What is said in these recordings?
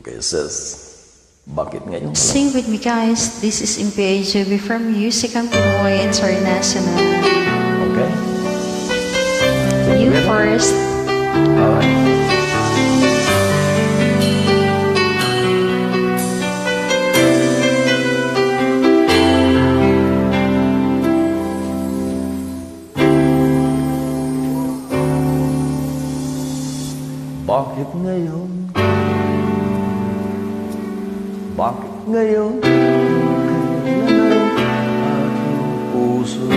Okay, sis. Bakit ngayon? Sing with me, guys. This is MPAJB from Music and Pinoy International. Okay. You first. Alright. Bakit ngayon? Bakit ngayon? Kailan ang aking puso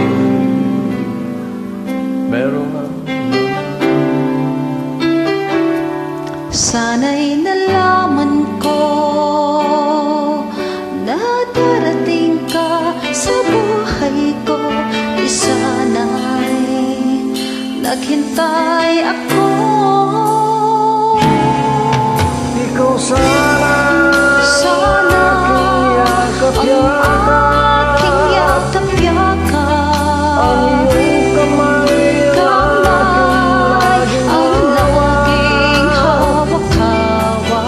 meron ang Sana'y nalaman ko na darating ka sa buhay ko. Di sana'y naghintay ako. Ikaw sana ang aking yakap-yakap, ang iyong kamay ang laging hawak-hawak,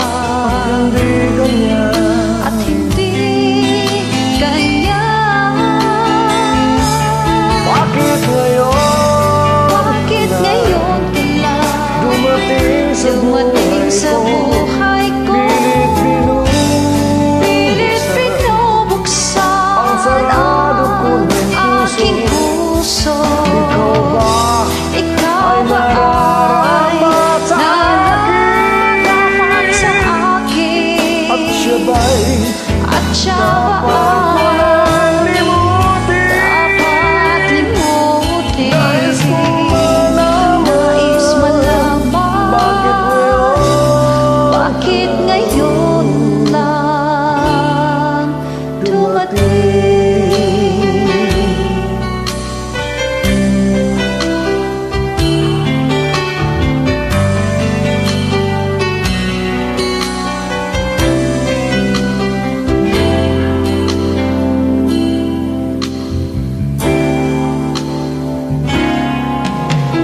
hindi ganyan. at hindi ganyan. Bakit ngayon? Bakit ngayon ka lang Dumating sa dumating sa buhay ko? Pilit binubuksan ang aking puso. Ikaw ba ay nararapat sa akin? At siya ba'y At siya ba ay dapat limutin? Nais malaman bakit ngayon lang dumating?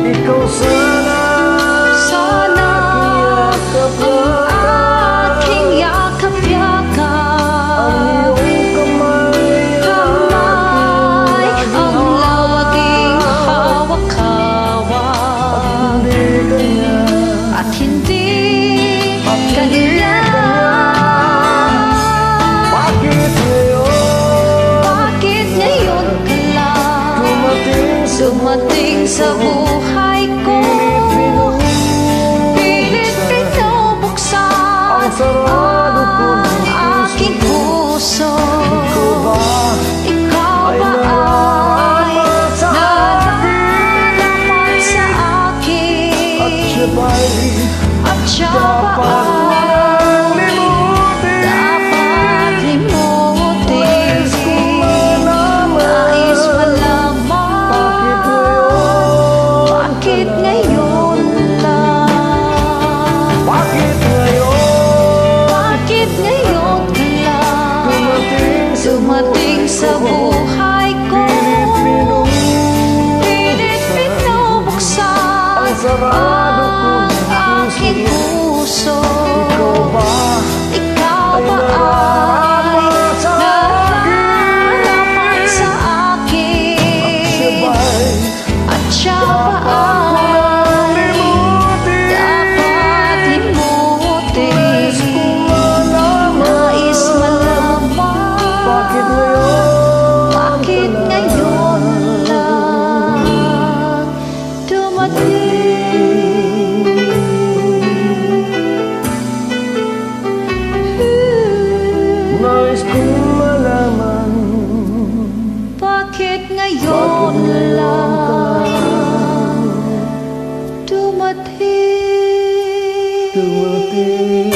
ikaw sana Sana ang aking yakap-yakap, ang iyong kamay ang laging hawak-hawak, hindi ganyan. at hindi ganyan. Bakit ngayon? Bakit ngayon ka lang dumating sa buhay ko? Pilit binubuksan ang aking puso. Ikaw ba ay nararapat sa akin? At siya ba'y At siya ba ay dapat limutin? Nais malaman bakit ngayon lang? bakit ngayon? Bakit ngayon ka lang dumating sa buhay ko? Pilit binubuksan ang aking puso. Ikaw ba ay nararapat sa akin? At siya ba ay dapat limutin? Nais malaman bakit ngayon lang dumating? Nais kong malaman Bakit ngayon lang dumating? dumating